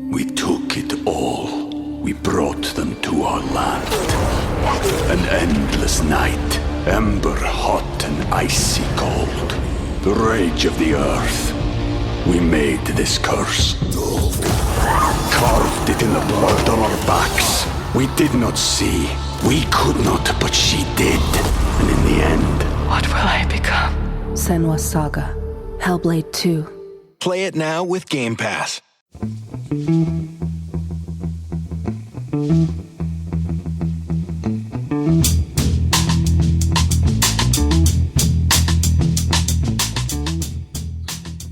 We took it all. We brought them to our land. An endless night, ember hot and icy cold. The rage of the earth. We made this curse. Carved it in the blood on our backs. We did not see. We could not, but she did. And in the end... What will I become? Senua's Saga. Hellblade 2. Play it now with Game Pass.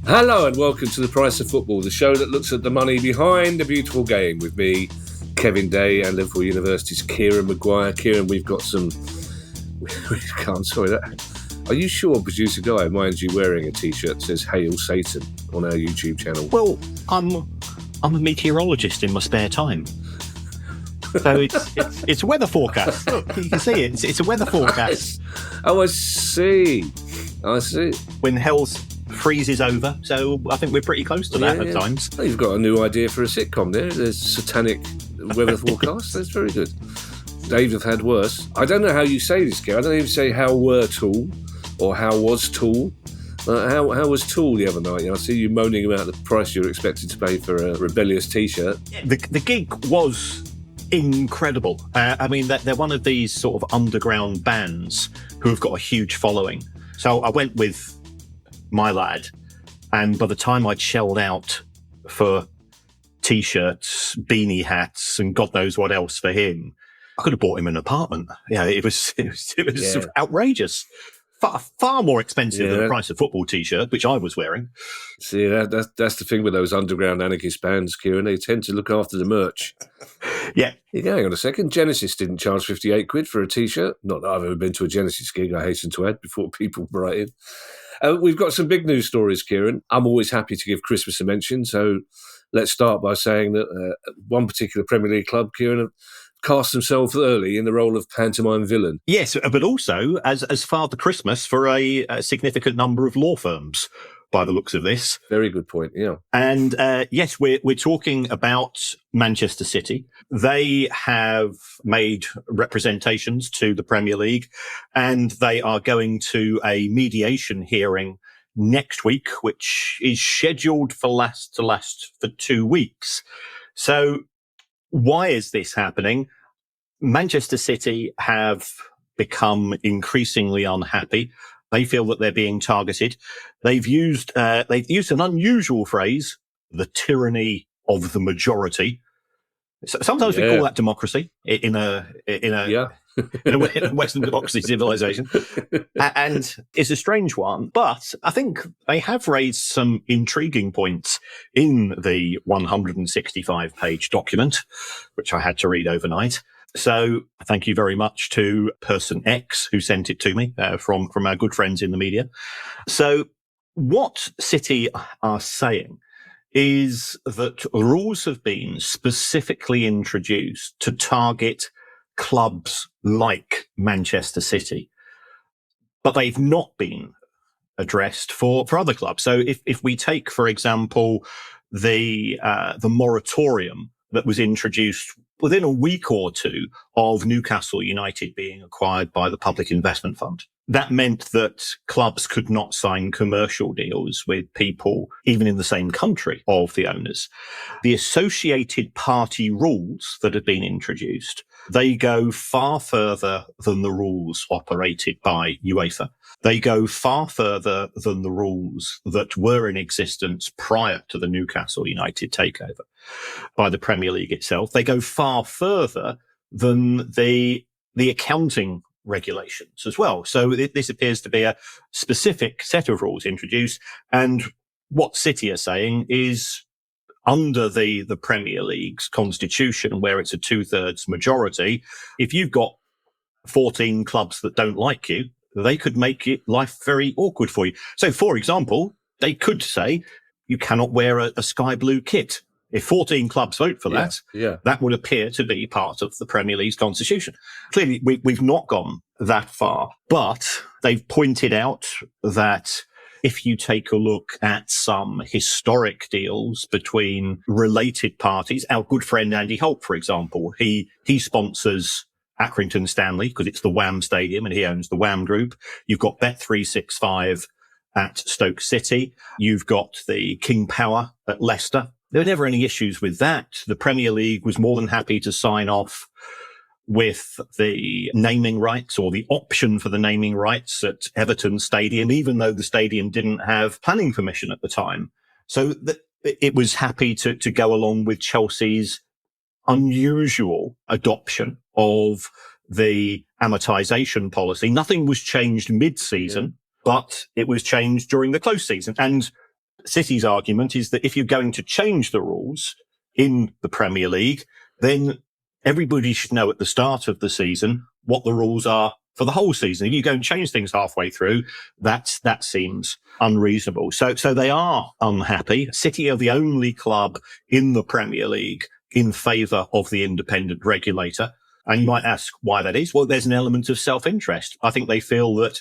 Hello and welcome to The Price of Football, the show that looks at the money behind the beautiful game with me, Kevin Day, and Liverpool University's Kieran Maguire. Kieran, we've got some... Are you sure, producer Guy, minds you wearing a T-shirt that says "Hail Satan" on our YouTube channel? Well, I'm a meteorologist in my spare time, so it's a weather forecast. Look, you can see it. It's a weather forecast. Oh, I see. When hell's freezes over, so I think we're pretty close to that at times. Oh, you've got a new idea for a sitcom there. There's satanic weather forecast. That's very good. Dave have had worse. I don't know how you say this, Gary. I don't even say how were tall or how was tall. How was tall the other night? I see you moaning about the price you were expected to pay for a rebellious T-shirt. The gig was incredible. I mean, they're one of these sort of underground bands who have got a huge following. So I went with my lad, and by the time I'd shelled out for T-shirts, beanie hats, and God knows what else for him, I could have bought him an apartment. Yeah, it was outrageous. Far more expensive than the price of football T-shirt, which I was wearing. See, that's the thing with those underground anarchist bands, Kieran. They tend to look after the merch. Yeah. Hang on a second. Genesis didn't charge 58 quid for a T-shirt. Not that I've ever been to a Genesis gig, I hasten to add, before people write in. We've got some big news stories, Kieran. I'm always happy to give Christmas a mention, so let's start by saying that one particular Premier League club, Kieran, cast themselves early in the role of pantomime villain. Yes, but also as Father Christmas for a significant number of law firms, by the looks of this. Very good point, yeah. And yes, we're talking about Manchester City. They have made representations to the Premier League, and they are going to a mediation hearing next week, which is scheduled to last for 2 weeks. So why is this happening? Manchester City have become increasingly unhappy. They feel that they're being targeted. They've used an unusual phrase, the tyranny of the majority. Sometimes we call that democracy in a Western democracy civilization. And it's a strange one, but I think they have raised some intriguing points in the 165-page document, which I had to read overnight. So thank you very much to Person X who sent it to me from our good friends in the media. So what City are saying is that rules have been specifically introduced to target clubs like Manchester City, but they've not been addressed for other clubs. So if we take, for example, the moratorium that was introduced within a week or two of Newcastle United being acquired by the Public Investment Fund. That meant that clubs could not sign commercial deals with people even in the same country of the owners. The associated party rules that have been introduced, they go far further than the rules operated by UEFA. They go far further than the rules that were in existence prior to the Newcastle United takeover by the Premier League itself. They go far further than the accounting regulations as well. So this appears to be a specific set of rules introduced. And what City are saying is, under the Premier League's constitution, where it's a 2/3 majority, if you've got 14 clubs that don't like you, they could make life very awkward for you. So, for example, they could say you cannot wear a sky blue kit. If 14 clubs vote for that, that would appear to be part of the Premier League's constitution. Clearly, we've not gone that far, but they've pointed out that If you take a look at some historic deals between related parties, our good friend Andy Holt, for example, he sponsors Accrington Stanley because it's the Wham Stadium and he owns the Wham Group. You've got Bet365 at Stoke City. You've got the King Power at Leicester. There were never any issues with that. The Premier League was more than happy to sign off with the naming rights or the option for the naming rights at Everton Stadium, even though the stadium didn't have planning permission at the time. So it was happy to go along with Chelsea's unusual adoption of the amortization policy. Nothing was changed mid-season, but it was changed during the close season. And City's argument is that if you're going to change the rules in the Premier League, then everybody should know at the start of the season what the rules are for the whole season. If you go and change things halfway through, that seems unreasonable. So they are unhappy. City are the only club in the Premier League in favour of the independent regulator. And you might ask why that is. Well, there's an element of self-interest. I think they feel that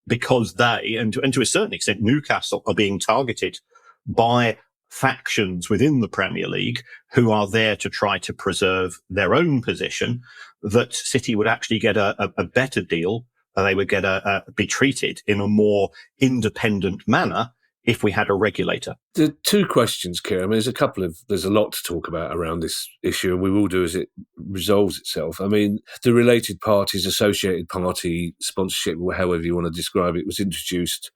because they, and to a certain extent, Newcastle are being targeted by factions within the Premier League who are there to try to preserve their own position, that City would actually get a better deal. They would get be treated in a more independent manner if we had a regulator. The two questions, Kieran. I mean, there's a lot to talk about around this issue, and we will do as it resolves itself. I mean, the related parties, associated party sponsorship, or however you want to describe it, was introduced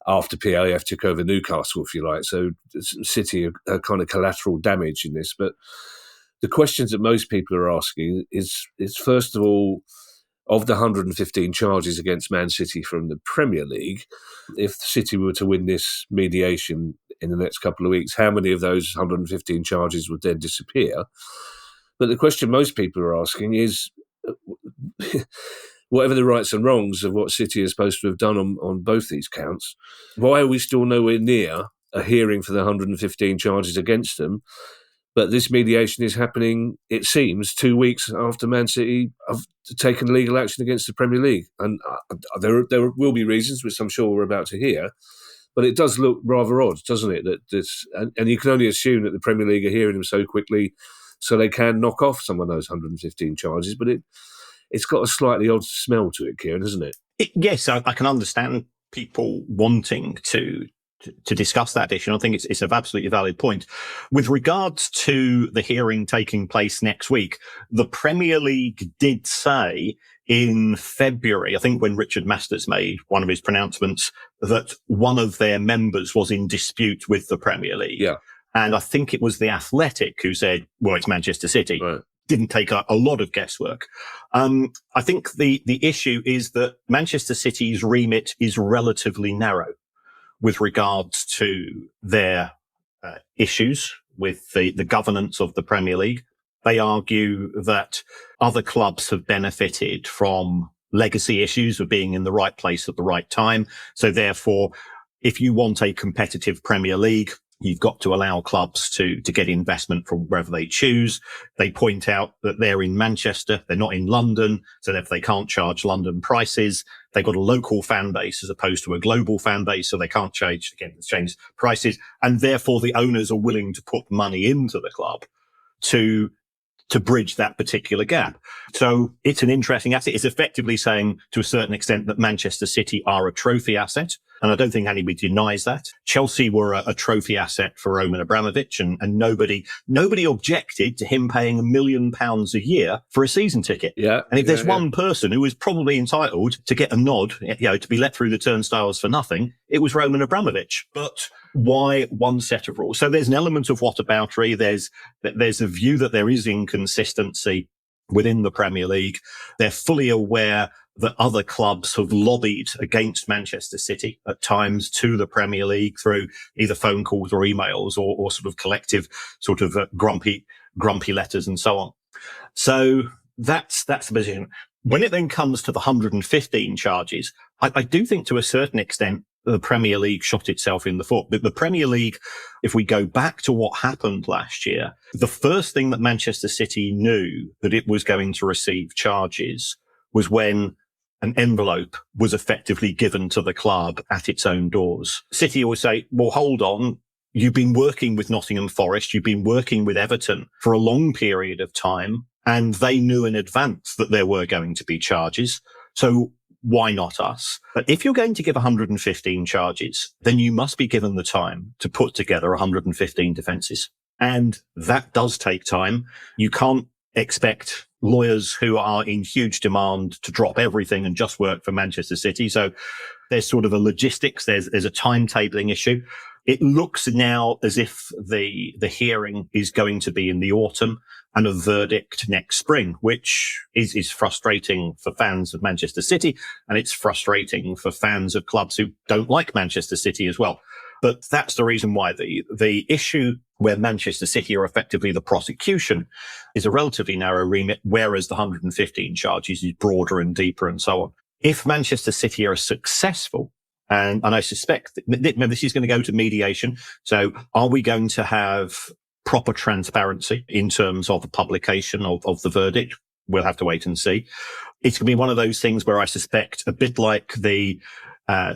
after PAF took over Newcastle, if you like. So City are kind of collateral damage in this. But the questions that most people are asking is first of all, of the 115 charges against Man City from the Premier League, if City were to win this mediation in the next couple of weeks, how many of those 115 charges would then disappear? But the question most people are asking is, whatever the rights and wrongs of what City is supposed to have done on both these counts, why are we still nowhere near a hearing for the 115 charges against them? But this mediation is happening, it seems, 2 weeks after Man City have taken legal action against the Premier League. And there will be reasons, which I'm sure we're about to hear. But it does look rather odd, doesn't it? That this, and you can only assume that the Premier League are hearing them so quickly so they can knock off some of those 115 charges. But it's got a slightly odd smell to it, Kieran, hasn't it? Yes, I can understand people wanting to discuss that issue. I think it's an absolutely valid point. With regards to the hearing taking place next week, the Premier League did say in February, I think when Richard Masters made one of his pronouncements, that one of their members was in dispute with the Premier League. Yeah. And I think it was The Athletic who said, well, it's Manchester City. Right. Didn't take a lot of guesswork. I think the issue is that Manchester City's remit is relatively narrow with regards to their issues with the governance of the Premier League. They argue that other clubs have benefited from legacy issues of being in the right place at the right time. So therefore, if you want a competitive Premier League, you've got to allow clubs to get investment from wherever they choose. They point out that they're in Manchester, they're not in London, so if they can't charge London prices, they've got a local fan base as opposed to a global fan base, so they can't change prices, and therefore the owners are willing to put money into the club to bridge that particular gap. So it's an interesting asset. It's effectively saying to a certain extent that Manchester City are a trophy asset. And I don't think anybody denies that. Chelsea were a trophy asset for Roman Abramovich and nobody objected to him paying £1 million a year for a season ticket. Yeah. And if there's one person who is probably entitled to get a nod, to be let through the turnstiles for nothing, it was Roman Abramovich. But why one set of rules? So there's an element of whataboutery. There's a view that there is inconsistency within the Premier League. They're fully aware that other clubs have lobbied against Manchester City at times to the Premier League through either phone calls or emails or sort of collective sort of grumpy letters and so on. So that's the position. When it then comes to the 115 charges, I do think to a certain extent the Premier League shot itself in the foot. But the Premier League, if we go back to what happened last year, the first thing that Manchester City knew that it was going to receive charges was when an envelope was effectively given to the club at its own doors. City always say, well, hold on. You've been working with Nottingham Forest. You've been working with Everton for a long period of time, and they knew in advance that there were going to be charges. So why not us? But if you're going to give 115 charges, then you must be given the time to put together 115 defences. And that does take time. You can't expect lawyers who are in huge demand to drop everything and just work for Manchester City. So there's sort of a logistics, there's a timetabling issue. It looks now as if the hearing is going to be in the autumn and a verdict next spring, which is frustrating for fans of Manchester City, and it's frustrating for fans of clubs who don't like Manchester City as well. But that's the reason why the issue where Manchester City are effectively the prosecution is a relatively narrow remit, whereas the 115 charges is broader and deeper and so on. If Manchester City are successful, and I suspect that this is going to go to mediation. So are we going to have proper transparency in terms of the publication of the verdict? We'll have to wait and see. It's going to be one of those things where I suspect, a bit like the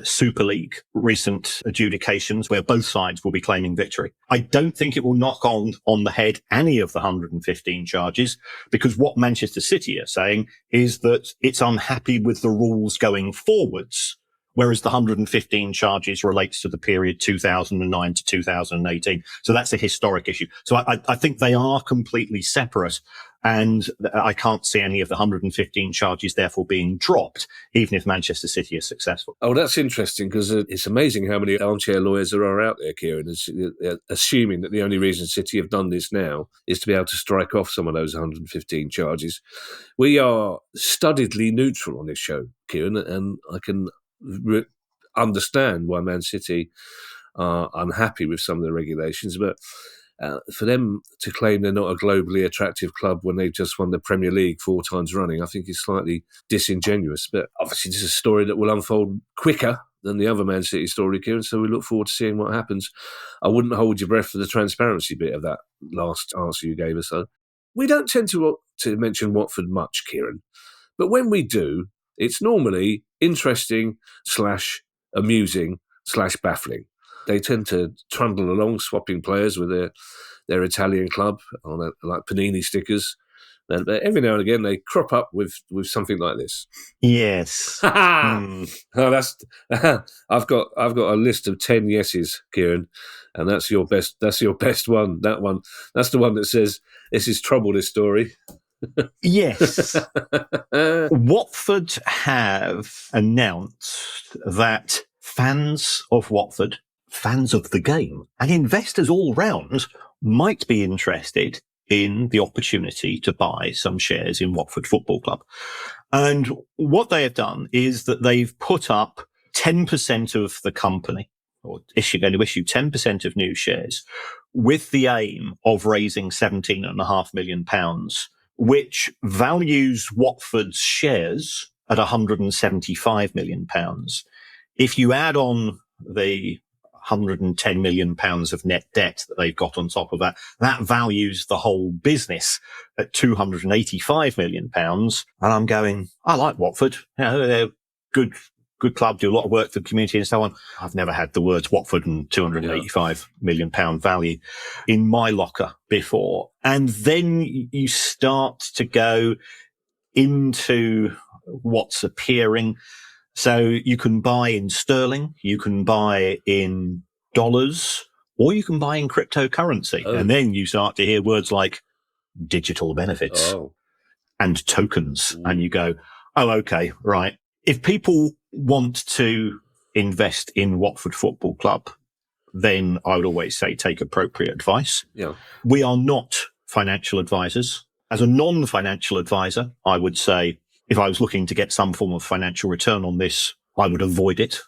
Super League recent adjudications, where both sides will be claiming victory. I don't think it will knock on the head any of the 115 charges, because what Manchester City are saying is that it's unhappy with the rules going forwards, whereas the 115 charges relates to the period 2009 to 2018. So that's a historic issue. So I think they are completely separate, and I can't see any of the 115 charges therefore being dropped, even if Manchester City is successful. Oh, that's interesting, because it's amazing how many armchair lawyers there are out there, Kieran, assuming that the only reason City have done this now is to be able to strike off some of those 115 charges. We are studiedly neutral on this show, Kieran, and I can understand why Man City are unhappy with some of the regulations, but for them to claim they're not a globally attractive club when they've just won the Premier League 4 times running, I think is slightly disingenuous. But obviously this is a story that will unfold quicker than the other Man City story, Kieran, so we look forward to seeing what happens. I wouldn't hold your breath for the transparency bit of that last answer you gave us, though. We don't tend to mention Watford much, Kieran, but when we do, it's normally interesting / amusing / baffling. They tend to trundle along, swapping players with their Italian club on like Panini stickers. And every now and again, they crop up with something like this. Yes. Oh, that's I've got a list of 10 yeses, Kieran, and that's your best. That's your best one. That one. That's the one that says this is trouble. This story. Yes. Watford have announced that fans of Watford, fans of the game, and investors all round might be interested in the opportunity to buy some shares in Watford Football Club. And what they have done is that they've put up 10% of the company, or going to issue 10% of new shares, with the aim of raising £17.5 million, which values Watford's shares at £175 million. If you add on the £110 million of net debt that they've got on top of that, that values the whole business at £285 million. And I'm going, I like Watford. You know, they're good club, do a lot of work for the community and so on. I've never had the words Watford and £285 million value in my locker before. And then you start to go into what's appearing. So you can buy in sterling, you can buy in dollars, or you can buy in cryptocurrency. Oh. And then you start to hear words like digital benefits and tokens. Ooh. And you go, oh, okay, right. If people want to invest in Watford Football Club, then I would always say take appropriate advice. Yeah. We are not financial advisors. As a non-financial advisor, I would say if I was looking to get some form of financial return on this, I would avoid it.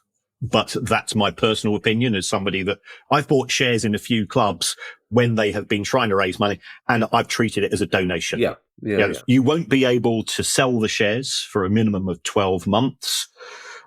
But that's my personal opinion as somebody that I've bought shares in a few clubs when they have been trying to raise money, and I've treated it as a donation. Yeah. You won't be able to sell the shares for a minimum of 12 months.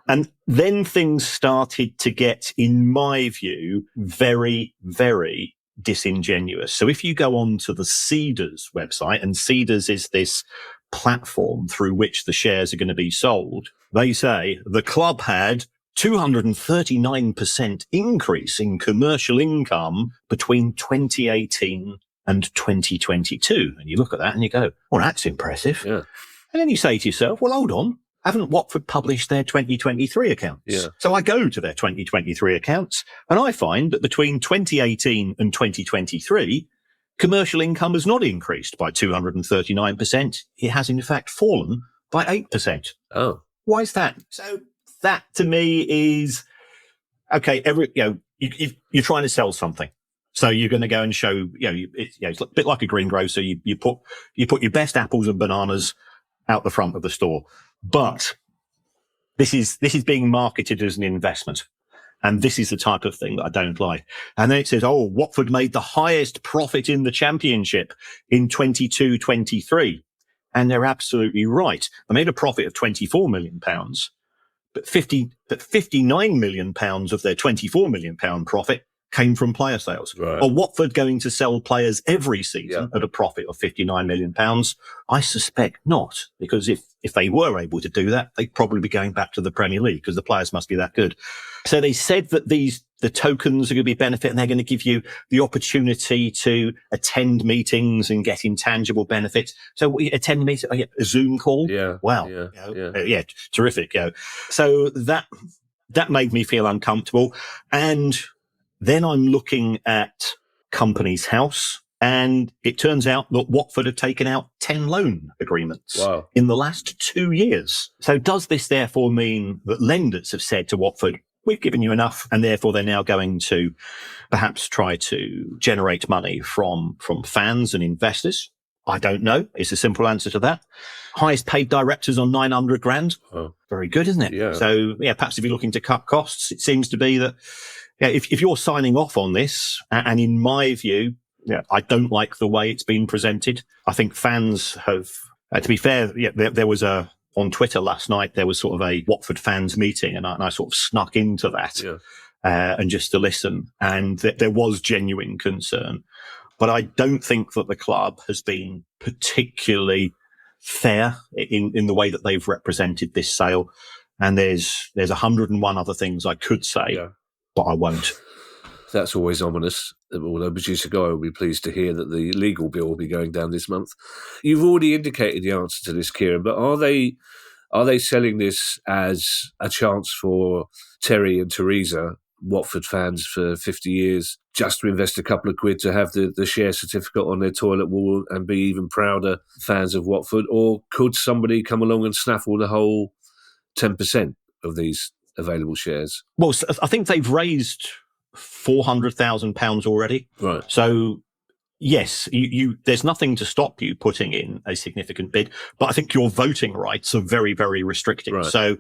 And then things started to get, in my view, very, very disingenuous. So if you go on to the Cedars website, and Cedars is this platform through which the shares are going to be sold, they say the club had 239% increase in commercial income between 2018 and 2022. And you look at that and you go, well, that's impressive. Yeah. And then you say to yourself, well, hold on. Haven't Watford published their 2023 accounts? Yeah. So I go to their 2023 accounts and I find that between 2018 and 2023, commercial income has not increased by 239%. It has in fact fallen by 8%. Oh. Why is that? So that to me is, okay, you're trying to sell something. So you're going to go and show, it's a bit like a greengrocer. You put your best apples and bananas out the front of the store. But this is being marketed as an investment. And this is the type of thing that I don't like. And then it says, oh, Watford made the highest profit in the championship in 22-23. And they're absolutely right. They made a profit of £24 million, but 59 million pounds of their £24 million profit came from player sales. Right. Are Watford going to sell players every season at a profit of £59 million? I suspect not, because if they were able to do that, they'd probably be going back to the Premier League because the players must be that good. So they said that the tokens are going to be a benefit and they're going to give you the opportunity to attend meetings and get intangible benefits. So we attend a meeting, a Zoom call. Yeah. Wow. Yeah. Terrific. So that made me feel uncomfortable. And then I'm looking at Company's House, and it turns out that Watford have taken out 10 loan agreements in the last 2 years. So does this therefore mean that lenders have said to Watford, we've given you enough, and therefore they're now going to perhaps try to generate money from fans and investors? I don't know. It's a simple answer to that. Highest paid directors on 900 grand. Oh. Very good, isn't it? Yeah. So perhaps if you're looking to cut costs, it seems to be that if you're signing off on this, and in my view, I don't like the way it's been presented. I think fans have, to be fair, there was on Twitter last night, there was sort of a Watford fans meeting, and I sort of snuck into that and just to listen. And there was genuine concern. But I don't think that the club has been particularly fair in the way that they've represented this sale. And there's 101 other things I could say, but I won't. That's always ominous. Although producer Guy will be pleased to hear that the legal bill will be going down this month. You've already indicated the answer to this, Kieran, but are they selling this as a chance for Terry and Teresa, Watford fans for 50 years, just to invest a couple of quid to have the share certificate on their toilet wall and be even prouder fans of Watford? Or could somebody come along and snaffle the whole 10% of these available shares? Well, I think they've raised £400,000 already. Right. So yes, you there's nothing to stop you putting in a significant bid, but I think your voting rights are very, very restricted. Right. So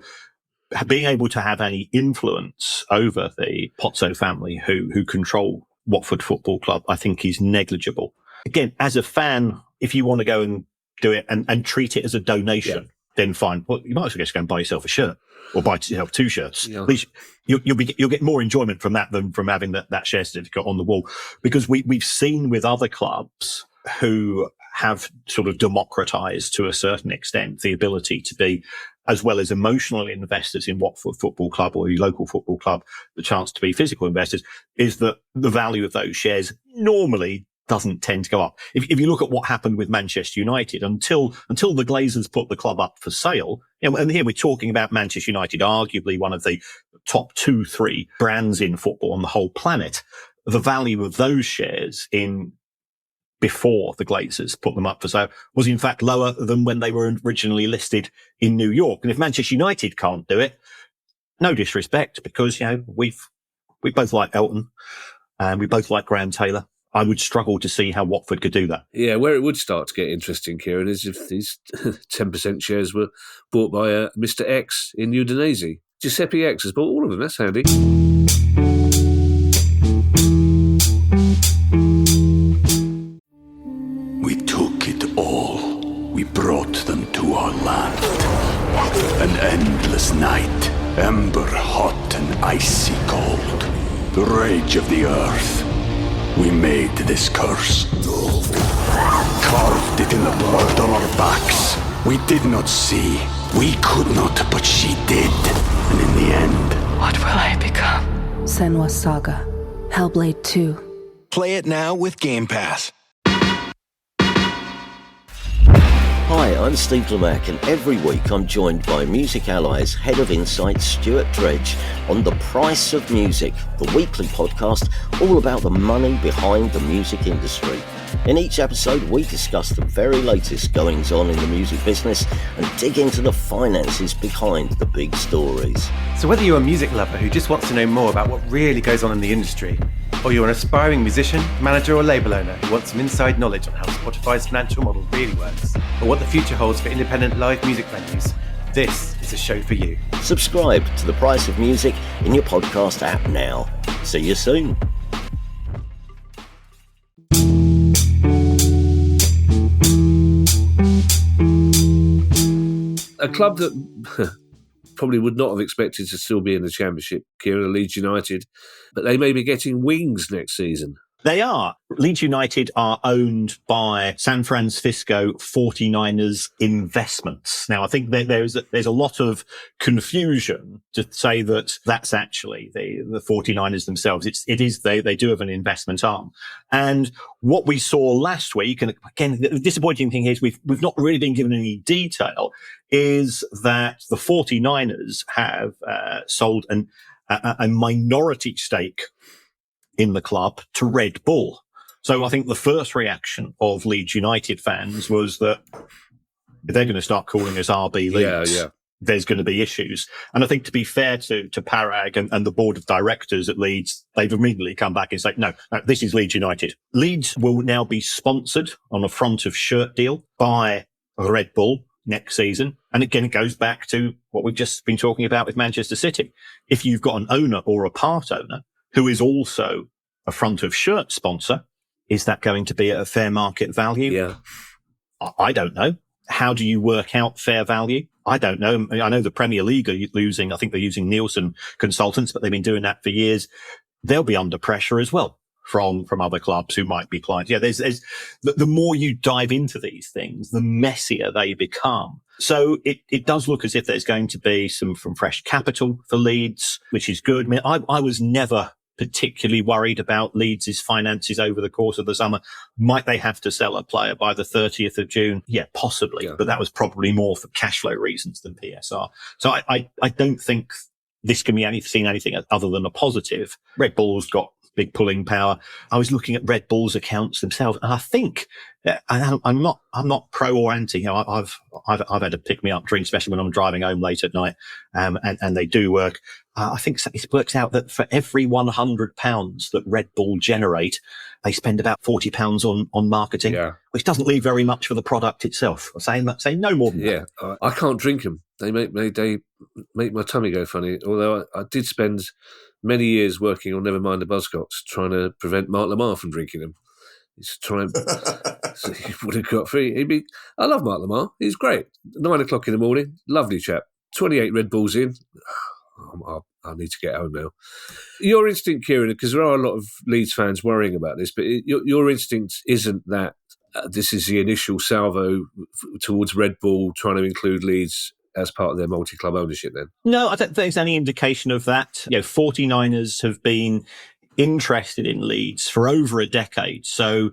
being able to have any influence over the Pozzo family who control Watford Football Club, I think is negligible. Again, as a fan, if you want to go and do it and treat it as a donation, then fine. Well, you might as well just go and buy yourself a shirt or buy yourself 2 shirts. Yeah. At least you'll get more enjoyment from that than from having that share certificate on the wall. Because we've seen with other clubs who have sort of democratized to a certain extent the ability to be, as well as emotional investors in Watford Football Club or your local football club, the chance to be physical investors, is that the value of those shares normally doesn't tend to go up. If you look at what happened with Manchester United, until the Glazers put the club up for sale, and here we're talking about Manchester United, arguably one of the top 2-3 brands in football on the whole planet, the value of those shares before the Glazers put them up for sale was in fact lower than when they were originally listed in New York. And if Manchester United can't do it, no disrespect, because we both like Elton and we both like Graham Taylor. I would struggle to see how Watford could do that. Yeah, where it would start to get interesting, Kieran, is if these 10% shares were bought by Mr. X in Udinese. Giuseppe X has bought all of them. That's handy. We took it all. We brought them to our land. An endless night, ember hot and icy cold. The rage of the earth. We made this curse. Carved it in the blood on our backs. We did not see. We could not, but she did. And in the end... What will I become? Senua's Saga. Hellblade 2. Play it now with Game Pass. Hi, I'm Steve Lemack, and every week I'm joined by Music Ally's Head of Insight, Stuart Dredge, on The Price of Music, the weekly podcast all about the money behind the music industry. In each episode, we discuss the very latest goings-on in the music business and dig into the finances behind the big stories. So whether you're a music lover who just wants to know more about what really goes on in the industry, or you're an aspiring musician, manager or label owner who wants some inside knowledge on how Spotify's financial model really works, or what the future holds for independent live music venues, this is a show for you. Subscribe to The Price of Music in your podcast app now. See you soon. A club that probably would not have expected to still be in the Championship, Kieran, Leeds United, but they may be getting wings next season. They are. Leeds United are owned by San Francisco 49ers Investments. Now, I think there's a lot of confusion to say that that's actually the 49ers themselves. They do have an investment arm. And what we saw last week, and again, the disappointing thing is we've not really been given any detail, is that the 49ers have sold a minority stake in the club to Red Bull. So I think the first reaction of Leeds United fans was that if they're going to start calling us RB Leeds, there's going to be issues. And I think to be fair to Parag and the board of directors at Leeds, they've immediately come back and said, no, this is Leeds United. Leeds will now be sponsored on a front of shirt deal by Red Bull next season. And again, it goes back to what we've just been talking about with Manchester City. If you've got an owner or a part owner who is also a front of shirt sponsor, is that going to be at a fair market value? Yeah. I don't know. How do you work out fair value? I don't know. I know the Premier League are losing, I think they're using Nielsen consultants, but they've been doing that for years. They'll be under pressure as well from other clubs who might be clients. Yeah, there's the more you dive into these things, the messier they become. So it does look as if there's going to be some fresh capital for Leeds, which is good. I mean, I was never particularly worried about Leeds' finances over the course of the summer. Might they have to sell a player by the 30th of June? Yeah, possibly. Yeah. But that was probably more for cash flow reasons than PSR. So I don't think this can be seen anything other than a positive. Red Bull's got big pulling power. I was looking at Red Bull's accounts themselves, and I think I'm not pro or anti. You know, I've had to pick me up drink, especially when I'm driving home late at night, and they do work. I think it works out that for every £100 that Red Bull generate, they spend about £40 on marketing, which doesn't leave very much for the product itself. I'm saying no more than that. Yeah, I can't drink them. They make my tummy go funny. Although I did spend many years working on Nevermind the Buzzcocks, trying to prevent Mark Lamar from drinking them. He's trying, so he would have got free. I love Mark Lamar. He's great. 9 o'clock in the morning, lovely chap. 28 Red Bulls in. I need to get home now. Your instinct, Kieran, because there are a lot of Leeds fans worrying about this, but your instinct isn't that this is the initial salvo towards Red Bull trying to include Leeds as part of their multi-club ownership then? No, I don't think there's any indication of that. 49ers have been interested in Leeds for over a decade. So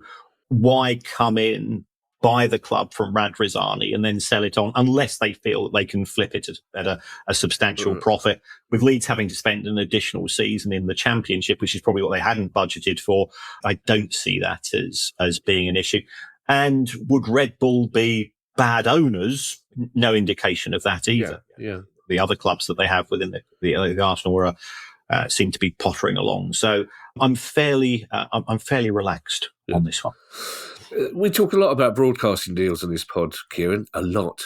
why come in, buy the club from Radrizzani and then sell it on unless they feel that they can flip it at a substantial profit? With Leeds having to spend an additional season in the Championship, which is probably what they hadn't budgeted for, I don't see that as being an issue. And would Red Bull be bad owners? No indication of that either. Yeah. The other clubs that they have within the Arsenal seem to be pottering along. So I'm fairly relaxed on this one. We talk a lot about broadcasting deals on this pod, Kieran, a lot.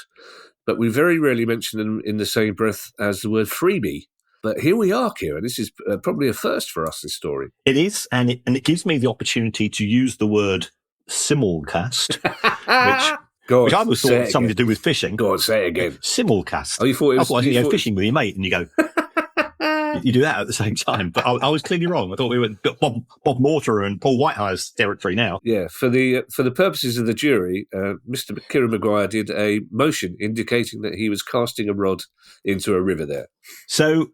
But we very rarely mention them in the same breath as the word freebie. But here we are, Kieran. This is probably a first for us, this story. It is, and it gives me the opportunity to use the word simulcast, which I always thought something to do with fishing. Go on, say it again. Simulcast. Oh, you thought it was... Otherwise, fishing with your mate and you go... You do that at the same time. But I was clearly wrong. I thought we were Bob Mortimer and Paul Whitehire's territory now. Yeah, for the purposes of the jury, Mr. Kieran Maguire did a motion indicating that he was casting a rod into a river there. So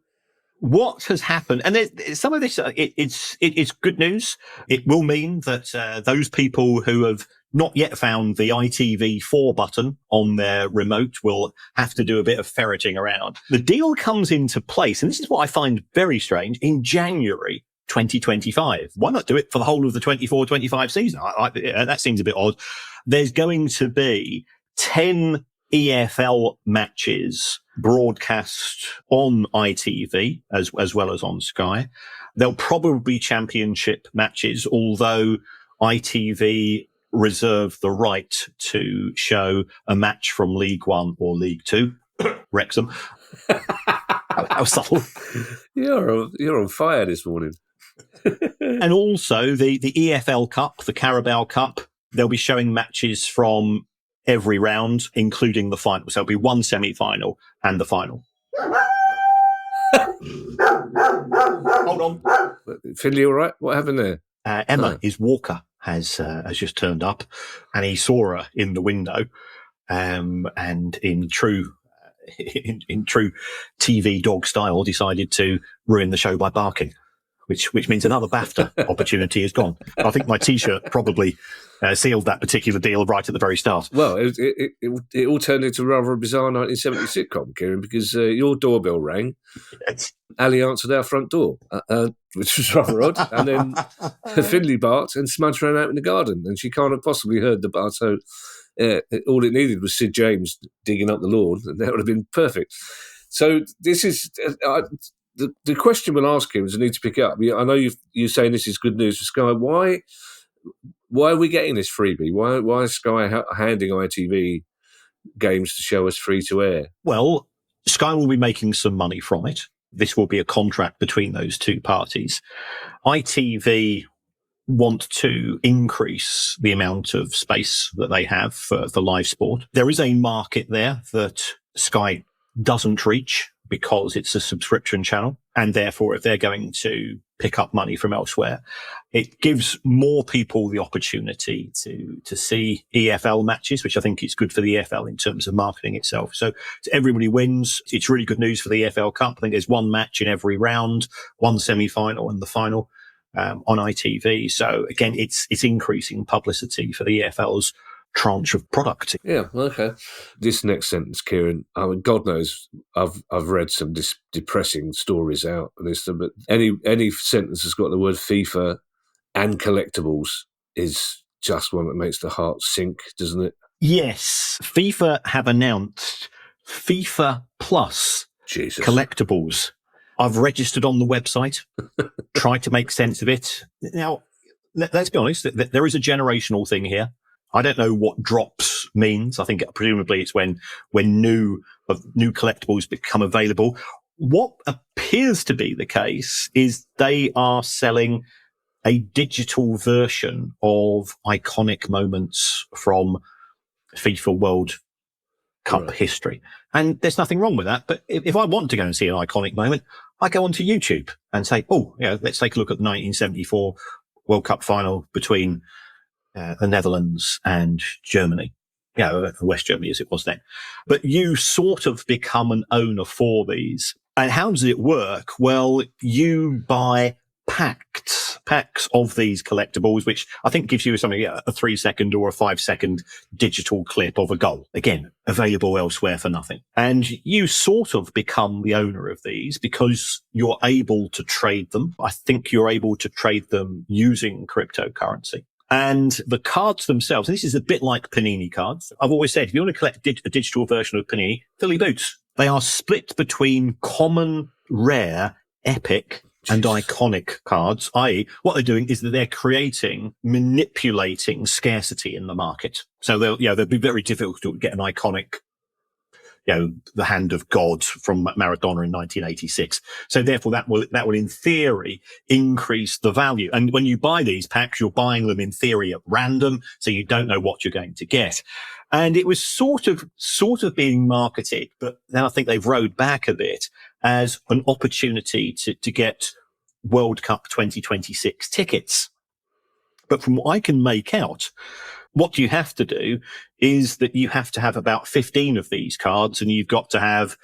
what has happened? And some of this, it's good news. It will mean that those people who have not yet found the ITV4 button on their remote will have to do a bit of ferreting around. The deal comes into place, and this is what I find very strange, in January 2025. Why not do it for the whole of the 24-25 season? That seems a bit odd. There's going to be 10 EFL matches broadcast on ITV as well as on Sky. There'll probably be championship matches, although ITV reserve the right to show a match from League One or League Two. Wrexham. How subtle. You're on fire this morning. And also the EFL Cup, the Carabao Cup, they'll be showing matches from every round, including the final. So there'll be one semi-final and the final. Hold on. Finley, all right? What happened there? Emma, his walker, has just turned up, and he saw her in the window, and in true TV dog style, decided to ruin the show by barking, which means another BAFTA opportunity is gone. I think my T-shirt probably sealed that particular deal right at the very start. Well, it all turned into rather a bizarre 1970s sitcom, Kieran, because your doorbell rang. Yes. Ali answered our front door, which was rather odd. And then Finley barked and Smudge ran out in the garden, and she can't have possibly heard the bar. So all it needed was Sid James digging up the lawn, and that would have been perfect. So this is the question we'll ask him is I need to pick up. I know you're saying this is good news for Sky. Why are we getting this freebie? Why is Sky handing ITV games to show us free to air? Well, Sky will be making some money from it. This will be a contract between those two parties. ITV want to increase the amount of space that they have for live sport. There is a market there that Sky doesn't reach because it's a subscription channel. And therefore, if they're going to pick up money from elsewhere, it gives more people the opportunity to see EFL matches, which I think is good for the EFL in terms of marketing itself. So everybody wins. It's really good news for the EFL Cup. I think there's one match in every round, one semi-final and the final on ITV. So again, it's increasing publicity for the EFL's tranche of product. Yeah, okay. This next sentence, Kieran, I mean, God knows I've read some depressing stories out on this, but any sentence that's got the word FIFA and collectibles is just one that makes the heart sink, doesn't it? Yes. FIFA have announced FIFA Plus collectibles. I've registered on the website, tried to make sense of it. Now, let's be honest, there is a generational thing here. I don't know what drops means. I think presumably it's when new collectibles become available. What appears to be the case is they are selling a digital version of iconic moments from FIFA World Cup history. And there's nothing wrong with that. But if I want to go and see an iconic moment, I go onto YouTube and say, let's take a look at the 1974 World Cup final between the Netherlands and Germany, West Germany as it was then. But you sort of become an owner for these. And how does it work? Well, you buy packs of these collectibles, which I think gives you something, a 3-second or a 5-second digital clip of a goal. Again, available elsewhere for nothing. And you sort of become the owner of these because you're able to trade them. I think you're able to trade them using cryptocurrency. And the cards themselves, and this is a bit like Panini cards. I've always said, if you want to collect a digital version of Panini, Philly Boots. They are split between common, rare, epic, and iconic cards, i.e. what they're doing is that they're manipulating scarcity in the market. So they'll be very difficult to get an iconic, the hand of God from Maradona in 1986. So therefore that will in theory increase the value. And when you buy these packs, you're buying them in theory at random. So you don't know what you're going to get. And it was sort of being marketed, but then I think they've rode back a bit as an opportunity to get World Cup 2026 tickets. But from what I can make out, what you have to do is that you have to have about 15 of these cards, and you've got to have,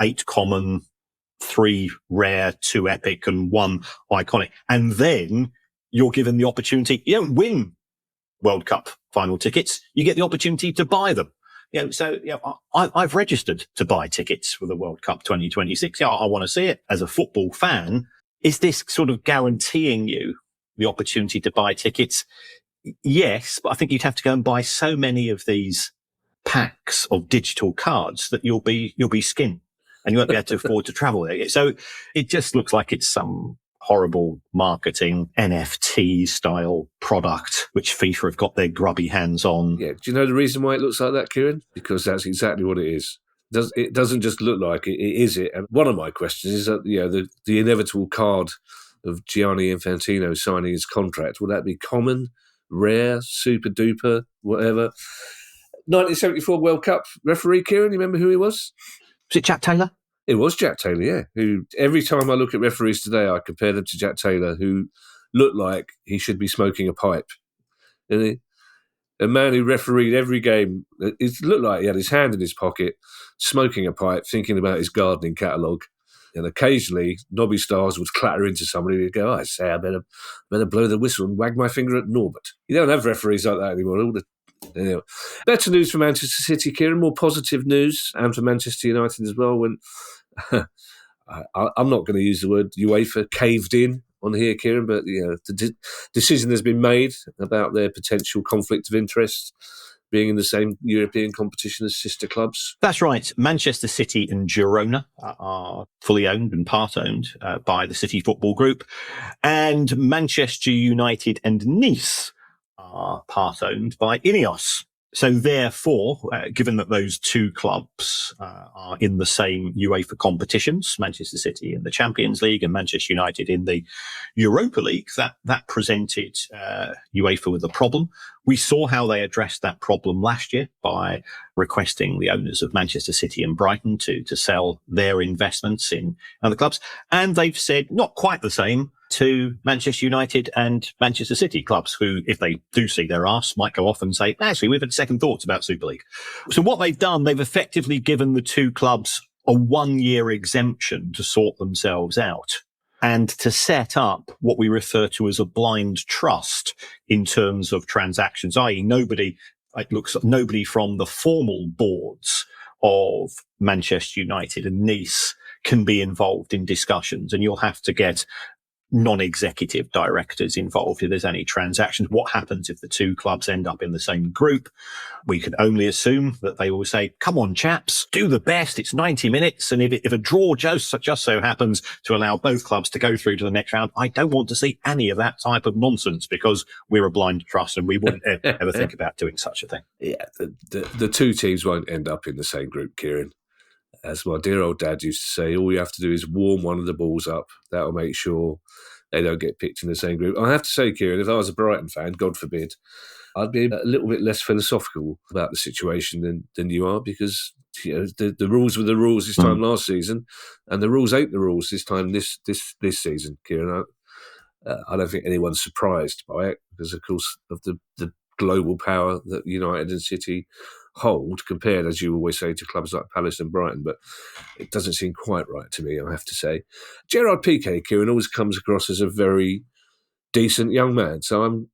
8 common, 3 rare, 2 epic, and 1 iconic. And then you're given the opportunity. You don't win World Cup final tickets. You get the opportunity to buy them. I've registered to buy tickets for the World Cup 2026. I want to see it as a football fan. Is this sort of guaranteeing you the opportunity to buy tickets? Yes, but I think you'd have to go and buy so many of these packs of digital cards that you'll be skinned, and you won't be able to afford to travel there. So it just looks like it's some horrible marketing NFT style product which FIFA have got their grubby hands on. Yeah, do you know the reason why it looks like that, Kieran? Because that's exactly what it is. It doesn't just look like it, it is it. And one of my questions is that the inevitable card of Gianni Infantino signing his contract, will that be common, rare, super duper, whatever? 1974 World Cup referee, Kieran, you remember who he was? Was it Jack Taylor? It was Jack Taylor, yeah. Who every time I look at referees today, I compare them to Jack Taylor, who looked like he should be smoking a pipe. And a man who refereed every game, it looked like he had his hand in his pocket, smoking a pipe, thinking about his gardening catalogue. And occasionally, Nobby Stars would clatter into somebody and go, I say, I better blow the whistle and wag my finger at Norbert. You don't have referees like that anymore. Anyway. Better news for Manchester City, Kieran, more positive news, and for Manchester United as well, when I'm not going to use the word UEFA caved in on here, Kieran, but the decision has been made about their potential conflict of interest being in the same European competition as sister clubs. That's right. Manchester City and Girona are fully owned and part-owned by the City Football Group, and Manchester United and Nice are part-owned by Ineos. So therefore, given that those two clubs are in the same UEFA competitions, Manchester City in the Champions League and Manchester United in the Europa League, that presented UEFA with a problem. We saw how they addressed that problem last year by requesting the owners of Manchester City and Brighton to sell their investments in other clubs. And they've said not quite the same to Manchester United and Manchester City clubs, who, if they do see their arse, might go off and say, actually, we've had second thoughts about Super League. So what they've done, they've effectively given the two clubs a 1-year exemption to sort themselves out and to set up what we refer to as a blind trust in terms of transactions, i.e. nobody from the formal boards of Manchester United and Nice can be involved in discussions, and you'll have to get non-executive directors involved if there's any transactions. What happens if the two clubs end up in the same group? We can only assume that they will say, come on, chaps, do the best. It's 90 minutes. And if a draw just so happens to allow both clubs to go through to the next round, I don't want to see any of that type of nonsense, because we're a blind trust and we wouldn't ever think about doing such a thing. Yeah, the two teams won't end up in the same group, Kieran. As my dear old dad used to say, all you have to do is warm one of the balls up. That'll make sure they don't get picked in the same group. I have to say, Kieran, if I was a Brighton fan, God forbid, I'd be a little bit less philosophical about the situation than you are, because the rules were the rules this time last season, and the rules ain't the rules this time this season, Kieran. I don't think anyone's surprised by it because, of course, of the global power that United and City hold, compared, as you always say, to clubs like Palace and Brighton. But it doesn't seem quite right to me, I have to say. Gerard Piqué, Kieran, always comes across as a very decent young man, so I'm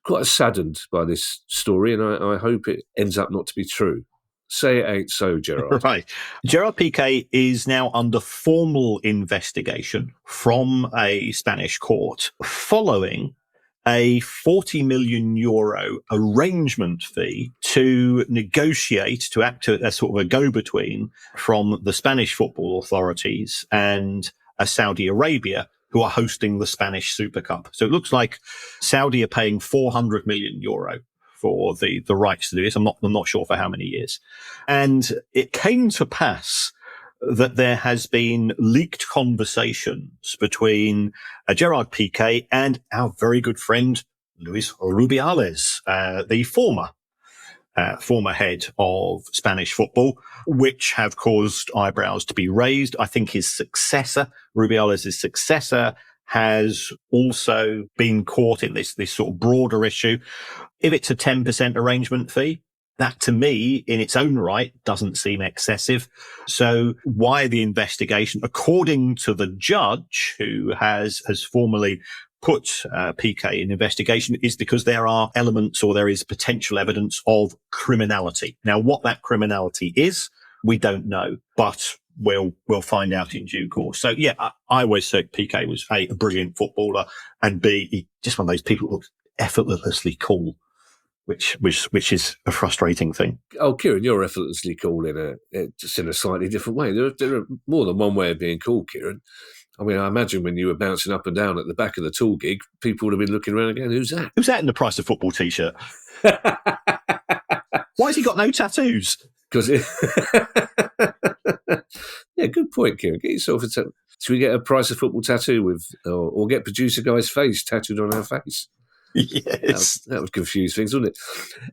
quite saddened by this story, and I hope it ends up not to be true. Say it ain't so, Gerard. Right. Gerard Piqué is now under formal investigation from a Spanish court following a €40 million arrangement fee to negotiate, to act as sort of a go-between from the Spanish football authorities and Saudi Arabia, who are hosting the Spanish Super Cup. So it looks like Saudi are paying €400 million for the rights to do this. I'm not sure for how many years. And it came to pass that there has been leaked conversations between Gerard Piqué and our very good friend Luis Rubiales, the former former head of Spanish football, which have caused eyebrows to be raised. I think his successor, Rubiales' successor, has also been caught in this sort of broader issue. If it's a 10% arrangement fee, that to me, in its own right, doesn't seem excessive. So why the investigation? According to the judge who has formally put Piqué in investigation, is because there are elements or there is potential evidence of criminality. Now, what that criminality is, we don't know, but we'll find out in due course. So yeah, I always said Piqué was A, a brilliant footballer, and B, he just one of those people who looked effortlessly cool, which is a frustrating thing. Oh, Kieran, you're effortlessly cool just in a slightly different way. There are more than one way of being cool, Kieran. I mean, I imagine when you were bouncing up and down at the back of the tool gig, people would have been looking around again. Who's that? Who's that in the Price of Football t-shirt? Why has he got no tattoos? Because yeah, good point, Kieran. Get yourself a tattoo. Should we get a Price of Football tattoo with, or get producer guy's face tattooed on our face? Yes. That would confuse things, wouldn't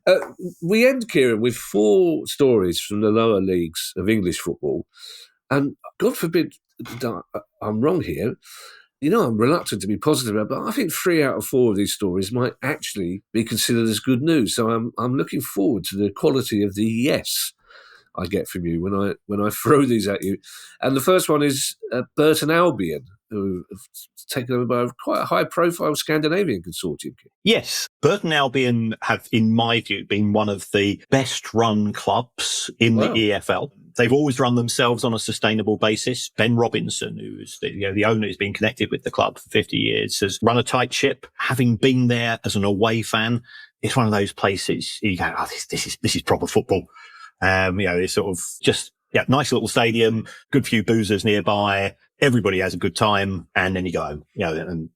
it? We end, Kieran, with 4 stories from the lower leagues of English football. And God forbid I'm wrong here. You know, I'm reluctant to be positive about, but I think 3 out of 4 of these stories might actually be considered as good news. So I'm looking forward to the quality of the yes I get from you when I throw these at you. And the first one is Burton Albion, who have taken over by quite a high-profile Scandinavian consortium. Yes, Burton Albion have, in my view, been one of the best-run clubs in the EFL. They've always run themselves on a sustainable basis. Ben Robinson, who's the owner, who's been connected with the club for 50 years, has run a tight ship. Having been there as an away fan, it's one of those places you go, oh, this is proper football. It's sort of just, nice little stadium, good few boozers nearby. Everybody has a good time, and then you go home. And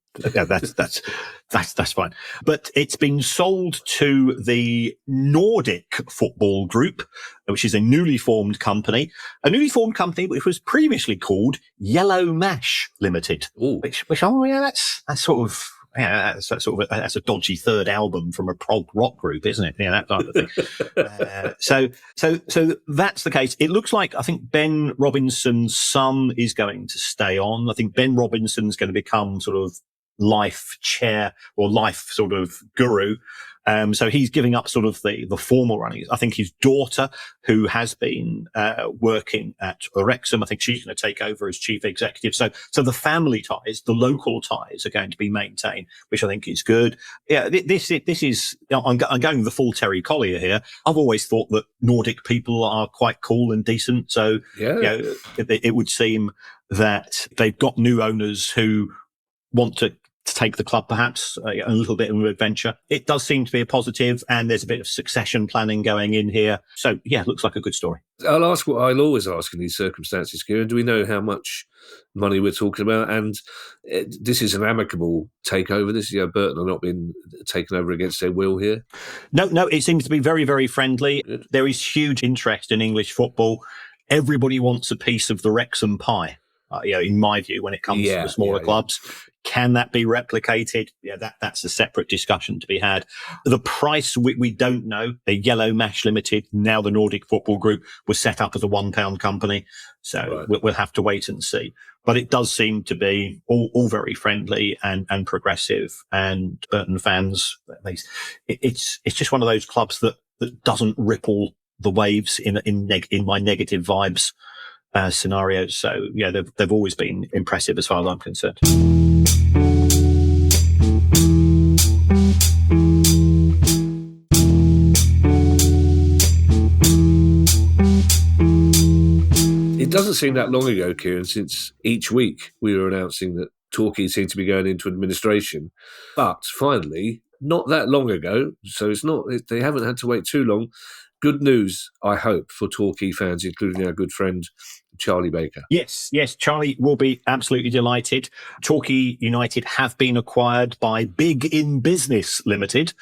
that's fine. But it's been sold to the Nordic Football Group, which is a newly formed company which was previously called Yellow Mash Limited. Ooh. Which that's sort of. Yeah, that's a dodgy third album from a prog rock group, isn't it? Yeah, that type of thing. So that's the case. It looks like, I think Ben Robinson's son is going to stay on. I think Ben Robinson's going to become sort of life chair or life sort of guru. So he's giving up sort of the formal running. I think his daughter, who has been working at Wrexham, I think she's going to take over as chief executive. So the family ties, the local ties, are going to be maintained, which I think is good. Yeah, this is. I'm going the full Terry Collier here. I've always thought that Nordic people are quite cool and decent. So it would seem that they've got new owners who want to take the club perhaps a little bit of an adventure. It does seem to be a positive, and there's a bit of succession planning going in here. So yeah, it looks like a good story. I'll ask what I'll always ask in these circumstances, Kieran. Do we know how much money we're talking about? And this is an amicable takeover. This is, Burton are not being taken over against their will here. No, it seems to be very, very friendly. Good. There is huge interest in English football. Everybody wants a piece of the Wrexham pie. In my view, when it comes to the smaller clubs. Can that be replicated? Yeah, that's a separate discussion to be had. The price, we don't know. The Yellow Mash Limited, now the Nordic Football Group, was set up as a £1 company. So we'll have to wait and see. But it does seem to be all very friendly and progressive. And Burton fans, it's just one of those clubs that doesn't ripple the waves in my negative vibes scenarios. So yeah, they've always been impressive as far as I'm concerned. It doesn't seem that long ago, Kieran, since each week we were announcing that Torquay seemed to be going into administration. But finally, not that long ago, so they haven't had to wait too long. Good news, I hope, for Torquay fans, including our good friend Charlie Baker. Yes, Charlie will be absolutely delighted. Torquay United have been acquired by Big in Business Limited,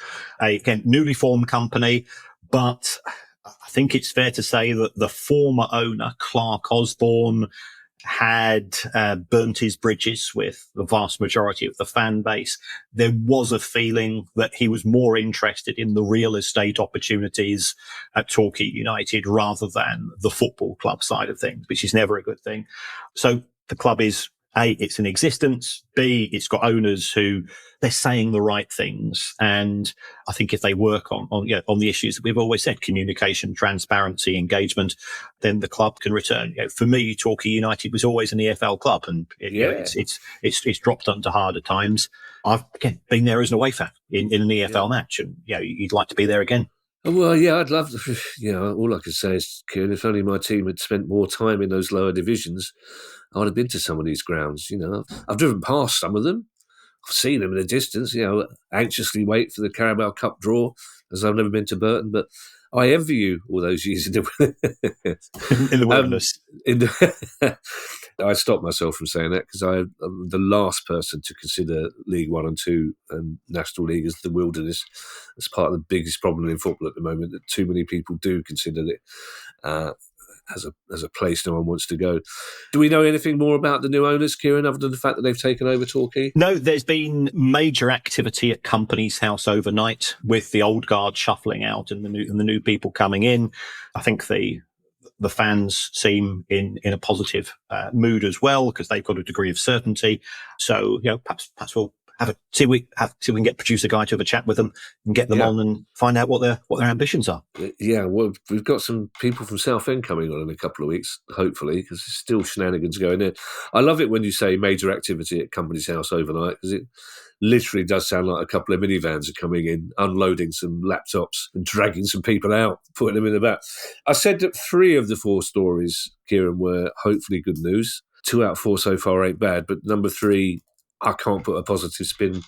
a newly formed company, but I think it's fair to say that the former owner, Clark Osborne, had burnt his bridges with the vast majority of the fan base. There was a feeling that he was more interested in the real estate opportunities at Torquay United rather than the football club side of things, which is never a good thing. So the club is, A, it's in existence. B, it's got owners who they're saying the right things. And I think if they work on the issues that we've always said, communication, transparency, engagement, then the club can return. For me, Torquay United was always an EFL club, and it's dropped under harder times. I've again been there as an away fan in an EFL match, and you'd like to be there again. Well, yeah, I'd love to. All I could say is, Kieran, if only my team had spent more time in those lower divisions, I would have been to some of these grounds. I've driven past some of them. I've seen them in the distance, anxiously wait for the Carabao Cup draw, as I've never been to Burton, but I envy you all those years in the wilderness. I stopped myself from saying that because I'm the last person to consider League 1 and 2 and National League as the wilderness. It's part of the biggest problem in football at the moment, that too many people do consider it as a place no one wants to go. Do we know anything more about the new owners, Kieran, other than the fact that they've taken over Torquay? No, there's been major activity at Company's House overnight, with the old guard shuffling out and the new people coming in. I think the fans seem in a positive mood as well, because they've got a degree of certainty. So perhaps we'll see if we can get producer Guy to have a chat with them and get them on and find out what their ambitions are. Yeah, well, we've got some people from Southend coming on in a couple of weeks, hopefully, because there's still shenanigans going in. I love it when you say major activity at Company's House overnight, because it literally does sound like a couple of minivans are coming in, unloading some laptops and dragging some people out, putting them in the back. I said that 3 of the 4 stories, Kieran, were hopefully good news. 2 out of 4 so far ain't bad, but number 3, I can't put a positive spin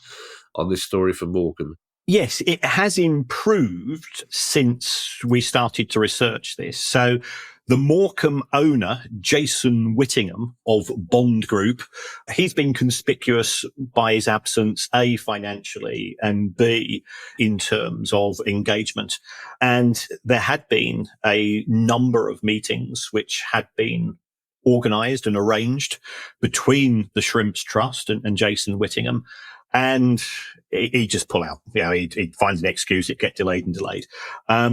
on this story from Morecambe. Yes, it has improved since we started to research this. So the Morecambe owner, Jason Whittingham of Bond Group, he's been conspicuous by his absence, A, financially, and B, in terms of engagement. And there had been a number of meetings which had been organised and arranged between the Shrimps Trust and Jason Whittingham, and he just pull out. He finds an excuse, it get delayed and delayed.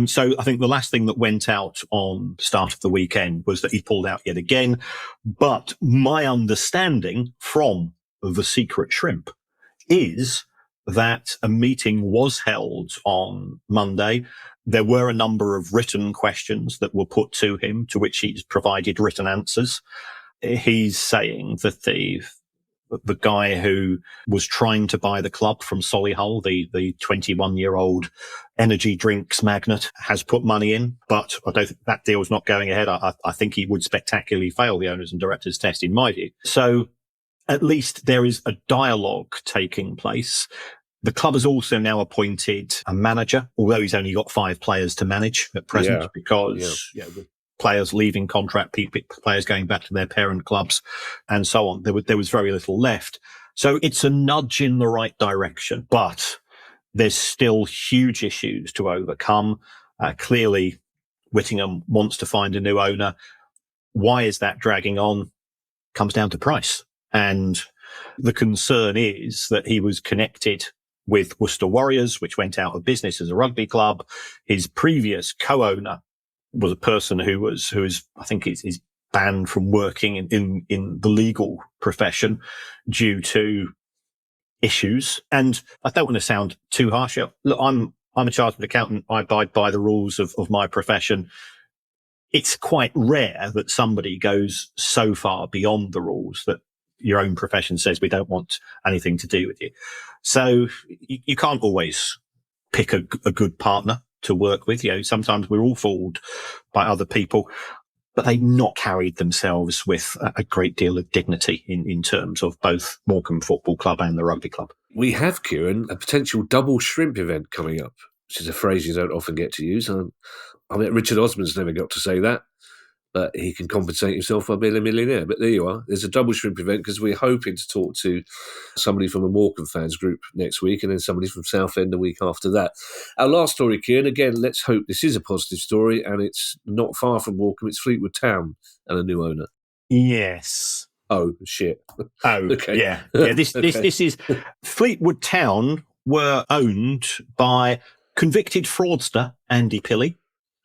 So I think the last thing that went out on start of the weekend was that he pulled out yet again. But my understanding from the Secret Shrimp is that a meeting was held on Monday. There were a number of written questions that were put to him, to which he's provided written answers. He's saying that the guy who was trying to buy the club from Solihull, the 21-year-old energy drinks magnate, has put money in, but I don't think that deal's not going ahead. I think he would spectacularly fail the owners and directors test, in my view. So at least there is a dialogue taking place. The club has also now appointed a manager, although he's only got 5 players to manage at present, because with players leaving contract, players going back to their parent clubs and so on, there was very little left. So it's a nudge in the right direction, but there's still huge issues to overcome. Clearly, Whittingham wants to find a new owner. Why is that dragging on? Comes down to price. And the concern is that he was connected with Worcester Warriors, which went out of business as a rugby club. His previous co-owner was a person who is I think is banned from working in the legal profession due to issues. And I don't want to sound too harsh. Look, I'm a chartered accountant. I abide by the rules of my profession. It's quite rare that somebody goes so far beyond the rules that your own profession says we don't want anything to do with you. So you can't always pick a good partner to work with. Sometimes we're all fooled by other people, but they've not carried themselves with a great deal of dignity in terms of both Morecambe Football Club and the rugby club. We have, Kieran, a potential double shrimp event coming up, which is a phrase you don't often get to use. I mean, Richard Osman's never got to say that, but he can compensate himself by being a millionaire. But there you are. There's a double shrimp event because we're hoping to talk to somebody from a Morecambe fans group next week and then somebody from Southend the week after that. Our last story, Kieran, again, let's hope this is a positive story and it's not far from Morecambe. It's Fleetwood Town and a new owner. Yes. Oh, shit. Oh, Okay. yeah. This Okay. is Fleetwood Town were owned by convicted fraudster Andy Pilley,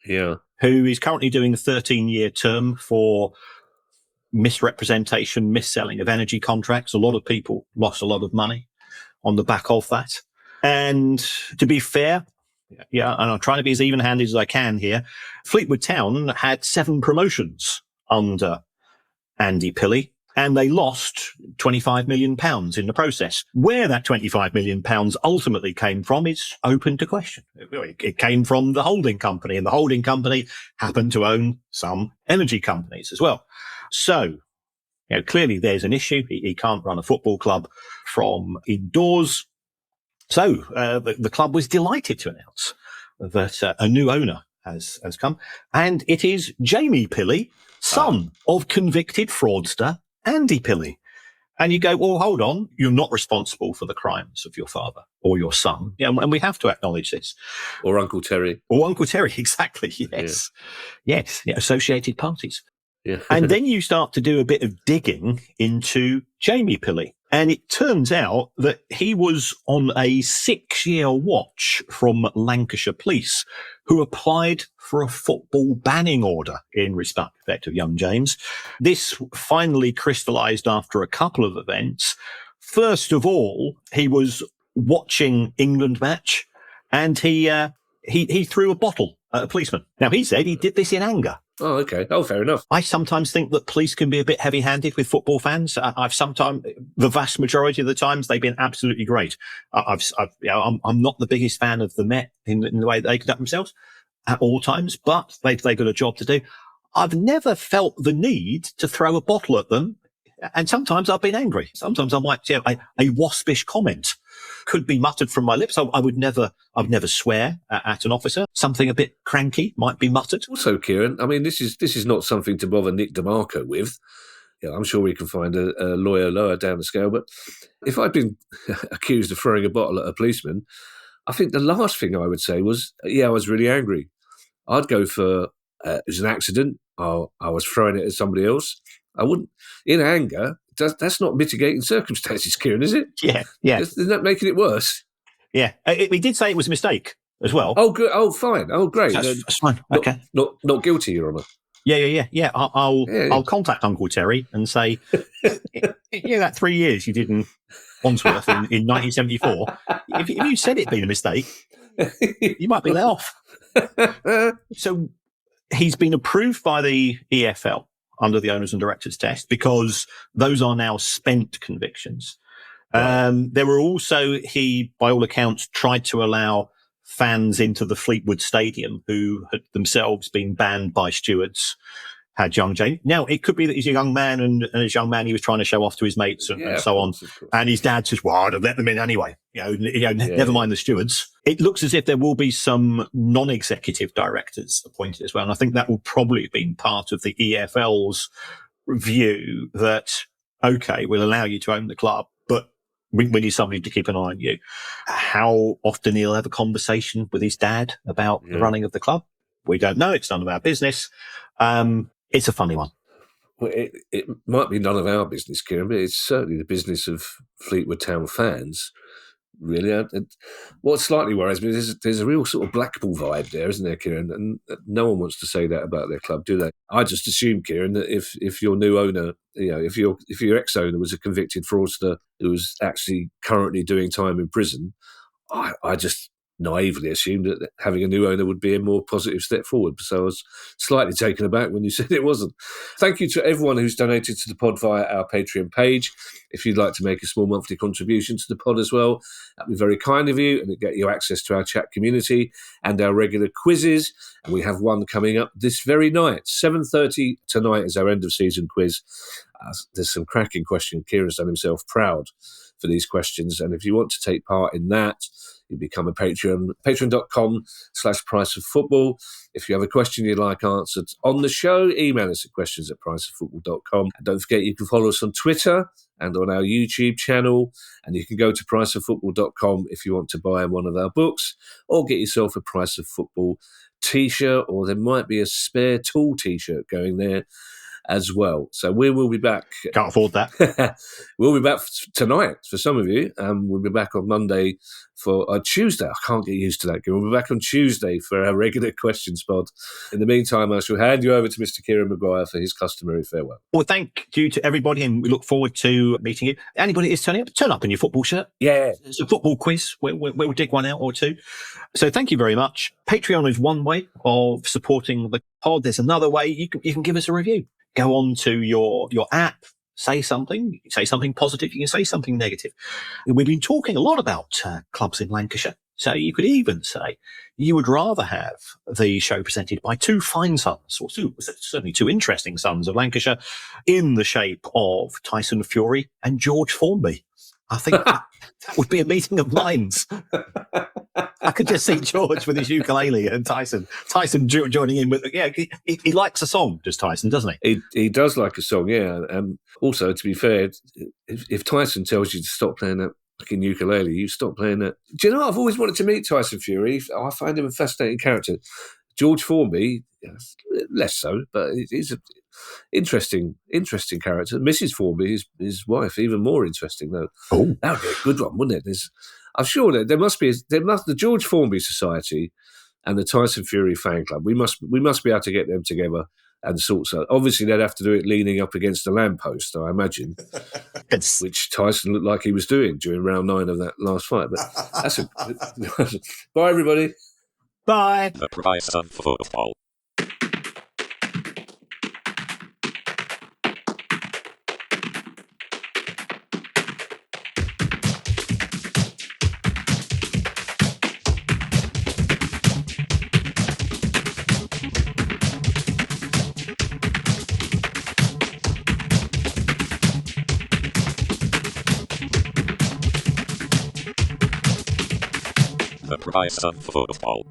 Yeah. who is currently doing a 13-year term for misrepresentation, mis-selling of energy contracts. A lot of people lost a lot of money on the back of that. And to be fair, and I'm trying to be as even-handed as I can here, Fleetwood Town had 7 promotions under Andy Pilley, and they lost £25 million in the process. Where that £25 million ultimately came from is open to question. It came from the holding company, and the holding company happened to own some energy companies as well. So, clearly there's an issue. He can't run a football club from indoors. So the club was delighted to announce that a new owner has come, and it is Jamie Pilley, son of convicted fraudster Andy Pilley. And you go, well, hold on, you're not responsible for the crimes of your father or your son. Yeah, and we have to acknowledge this. Or Uncle Terry. Or Uncle Terry, exactly, yes. Yeah. Yes, associated parties. Yeah. And then you start to do a bit of digging into Jamie Pilley. And it turns out that he was on a 6-year watch from Lancashire Police, who applied for a football banning order in respect of young James. This finally crystallised after a couple of events. First of all, he was watching England match, and he threw a bottle at a policeman. Now, he said he did this in anger. Oh, okay. Oh, fair enough. I sometimes think that police can be a bit heavy-handed with football fans. The vast majority of the times, they've been absolutely great. I'm not the biggest fan of the Met in the way they conduct themselves at all times, but they've got a job to do. I've never felt the need to throw a bottle at them, and sometimes I've been angry. Sometimes I might, a waspish comment could be muttered from my lips. I'd never swear at an officer. Something a bit cranky might be muttered. Also, Kieran, I mean, this is not something to bother Nick DeMarco with. I'm sure we can find a lawyer lower down the scale. But if I'd been accused of throwing a bottle at a policeman, I think the last thing I would say was, I was really angry. I'd go for, it was an accident. I was throwing it at somebody else. I wouldn't, in anger, that's not mitigating circumstances, Kieran, is it? Yeah. Isn't that making it worse? Yeah. He did say it was a mistake as well. Oh, good. Oh, fine. Oh, great. That's fine. Okay. Not guilty, Your Honour. Yeah. I'll contact Uncle Terry and say, that 3 years you did in Wandsworth in 1974, if you said it'd been a mistake, you might be let off. So he's been approved by the EFL under the owners and directors test because those are now spent convictions. There were also, he, by all accounts, tried to allow fans into the Fleetwood Stadium who had themselves been banned by stewards, had young Jamie. Now, it could be that he's a young man and as a young man, he was trying to show off to his mates and so on. And his dad says, well, I'd have let them in anyway. Never mind the stewards. It looks as if there will be some non-executive directors appointed as well. And I think that will probably have been part of the EFL's view that, okay, we'll allow you to own the club, but we need somebody to keep an eye on you. How often he'll have a conversation with his dad about the running of the club, we don't know. It's none of our business. It's a funny one. Well, it might be none of our business, Kieran, but it's certainly the business of Fleetwood Town fans, really. What slightly worries me is there's a real sort of Blackpool vibe there, isn't there, Kieran? And no one wants to say that about their club, do they? I just assume, Kieran, that if your new owner, if your ex-owner was a convicted fraudster who was actually currently doing time in prison, I just naively assumed that having a new owner would be a more positive step forward. So I was slightly taken aback when you said it wasn't. Thank you to everyone who's donated to the pod via our Patreon page. If you'd like to make a small monthly contribution to the pod as well, that'd be very kind of you, and it'd get you access to our chat community and our regular quizzes. And we have one coming up this very night, 7:30 tonight is our end of season quiz. There's some cracking questions. Kieran's done himself proud for these questions. And if you want to take part in that, you become a Patreon, patreon.com/priceoffootball. If you have a question you'd like answered on the show, email us at questions@priceoffootball.com. And don't forget, you can follow us on Twitter and on our YouTube channel. And you can go to priceoffootball.com if you want to buy one of our books or get yourself a Price of Football t-shirt, or there might be a spare tool t-shirt going there as well. So we will be back. Can't afford that. We'll be back tonight for some of you. We'll be back on Monday for Tuesday. I can't get used to that. We'll be back on Tuesday for our regular questions pod. In the meantime, I shall hand you over to Mr. Kieran Maguire for his customary farewell. Well, thank you to everybody, and we look forward to meeting you. Anybody that is turn up in your football shirt. Yeah. It's a football quiz. We'll dig one out or two. So thank you very much. Patreon is one way of supporting the pod. There's another way. You can give us a review. Go on to your app, say something positive. You can say something negative. We've been talking a lot about clubs in Lancashire. So you could even say you would rather have the show presented by two fine sons, or certainly two interesting sons of Lancashire, in the shape of Tyson Fury and George Formby. I think that would be a meeting of minds. I could just see George with his ukulele and Tyson joining in with, he likes a song, does Tyson, doesn't he? He does like a song, yeah. Also, to be fair, if Tyson tells you to stop playing that fucking ukulele, you stop playing that. Do you know what? I've always wanted to meet Tyson Fury. I find him a fascinating character. George Formby, less so, but he's an interesting character. Mrs. Formby, his wife, even more interesting though. Oh, that would be a good one, wouldn't it? I'm sure that there must the George Formby Society and the Tyson Fury fan club. We must be able to get them together and sort so. Obviously, they'd have to do it leaning up against a lamppost, I imagine, which Tyson looked like he was doing during round 9 of that last fight. But that's bye, everybody. Bye. The price of football. The price of football.